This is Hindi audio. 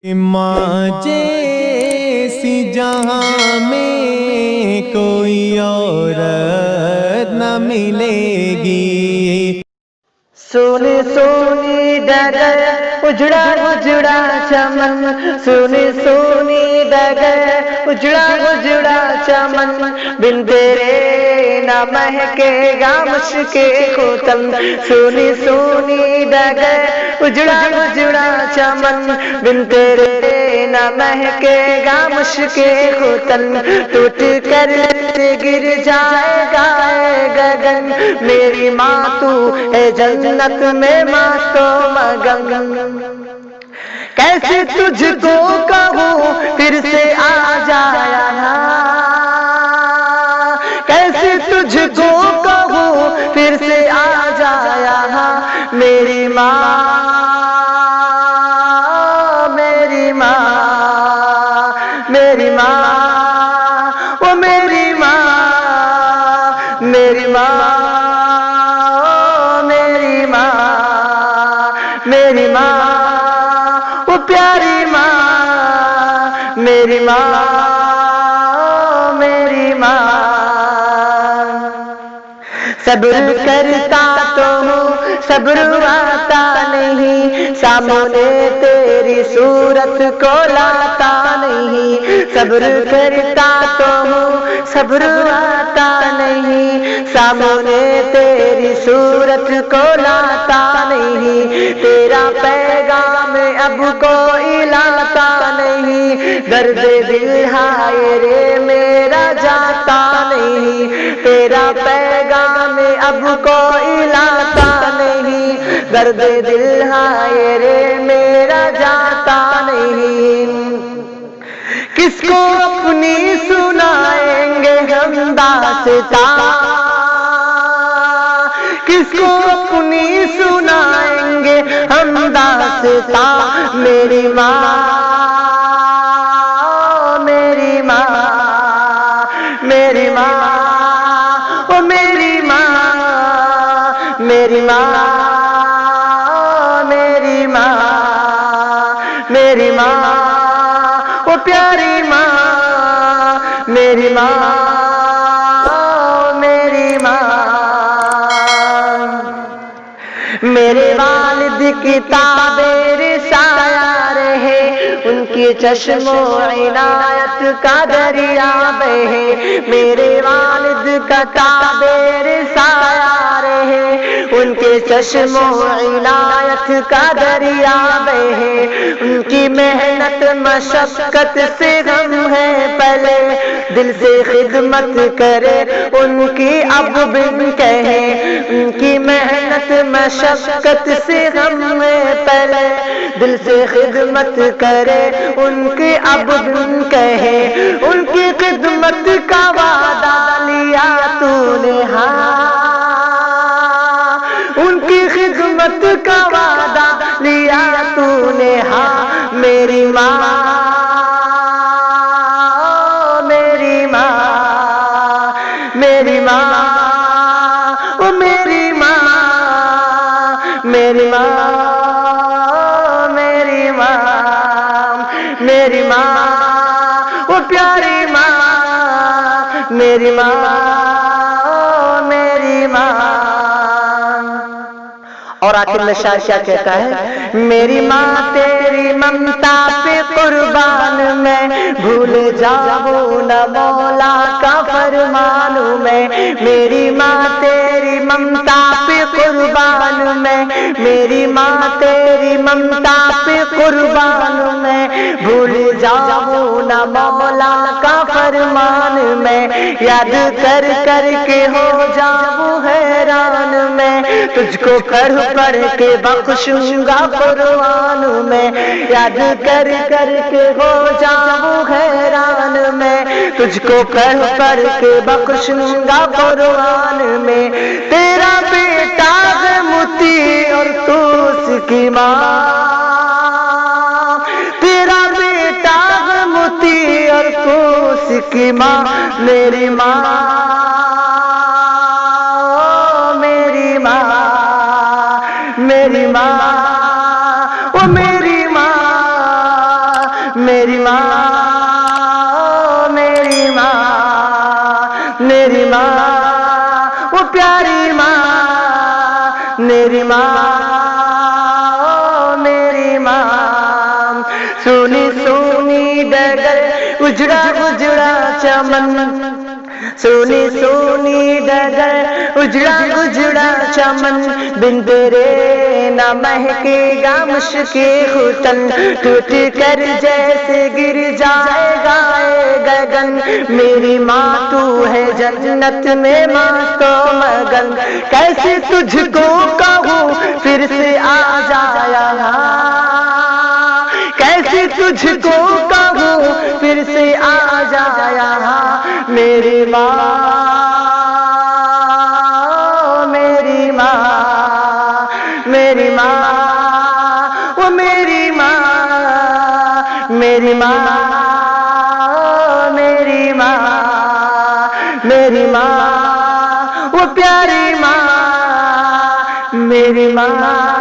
माँ जैसी जहाँ में कोई औरत न मिलेगी। सोने सोनी डगर उजड़ा उजड़ा चमन, सोने सोनी डगर उजड़ा उजड़ा चमन, बिन तेरे न महकेगा मुश्के खुतम। सोने सोनी डगर उजड़ा उजड़ा चमन, बिन तेरे न महकेगा मुश्के खुतम। टूट कर गिर जाएगा गगन, मेरी माँ तू है जन्नत में मस्तो मगन। कैसे तुझको कहूँ फिर से आ जाया, कैसे तुझको कहूँ फिर से आ जाया। मेरी माँ, मेरी माँ, मेरी माँ, ओ मेरी माँ, मेरी माँ, मेरी माँ, मेरी माँ, ओ प्यारी माँ, मेरी माँ, मेरी माँ। सब्र करता तो हूँ सब्र आता नहीं, सामने तेरी सूरत को लाता नहीं। सब्र करता तो हूँ सब्र आता नहीं, सामने तेरी सूरत को लाता नहीं। तेरा पैगाम अब कोई लाता नहीं, दर्द दिल हाय रे मेरा जाता नहीं। तेरा पैगाम अब कोई लाता नहीं, दर्द दिल हाय रे मेरा जाता नहीं। किसको अपनी सुनाएंगे हम दास्तां, किसको अपनी सुनाएंगे हम दास्तां। मेरी माँ, मेरी माँ, मेरी माँ, ओ मेरी माँ, मेरी माँ, मेरी माँ, मेरी माँ, ओ प्यारी माँ, मेरी माँ, मेरी माँ। मेरे वालिद की ताबेर साया रहे, उनकी चश्मो इनायत का दरिया बहे। मेरे वालिद का ताबेर साया रहे, उनके चश्मो इनायत का दरिया बहे। उनकी मेहनत मशक्कत से हम है पले, दिल से खिदमत करे उनकी अब बिन कहे। उनकी मेहनत मशक्कत से हम है पले, दिल से खिदमत करे उनकी अब बिन कहे। उनकी खिदमत का वादा लिया तूने, हाँ उनकी खिदमत का वादा लिया तूने, हाँ। मेरी माँ, मेरी माँ, मेरी माँ, ओ मेरी माँ, मेरी माँ, मेरी माँ, मेरी माँ, ओ प्यारी माँ, मेरी माँ, मेरी माँ। और आखिर में शायर क्या कहता है? मेरी माँ तेरी ममता पे कुर्बान मैं, भूल जाऊं न मौला का फरमान मैं। मेरी माँ तेरी ममता पे कुर्बान मैं, मेरी माँ तेरी ममता पे कुर्बान मैं। भूल जाऊं न मौला का फरमान मैं, याद कर कर के हो जाऊं हैरान मैं। तुझको पढ़ पढ़ के बख्शूंगा कुरान में, याद कर कर के हो जाऊं हैरान मैं। तुझको पढ़ पढ़ के बख्शूंगा कुरान में। तेरा बेटा है मुती और तू उसकी माँ, तेरा बेटा है मुती और तू उसकी माँ। मेरी माँ, मेरी माँ, मेरी माँ, ओ मेरी माँ, मेरी माँ, मेरी माँ, मेरी माँ, वो प्यारी माँ, मेरी माँ, मेरी माँ। सुनी सुनी डगर उजड़ा उजड़ा चमन, सुनी सुनी डगर उजड़ा उजड़ा चमन, बिन तेरे न महकेगा मुश्के खुतन, टूट कर जैसे गिर जाएगा ये गगन। मेरी माँ तू है जन्नत में मस्तो मगन, कैसे तुझको कहूँ फिर से आ जाया, कैसे तुझको कहूँ फिर से आ जाया। मेरी माँ, मेरी माँ, मेरी माँ, वो मेरी माँ, मेरी माँ, मेरी माँ, मेरी माँ, वो प्यारी माँ, मेरी माँ।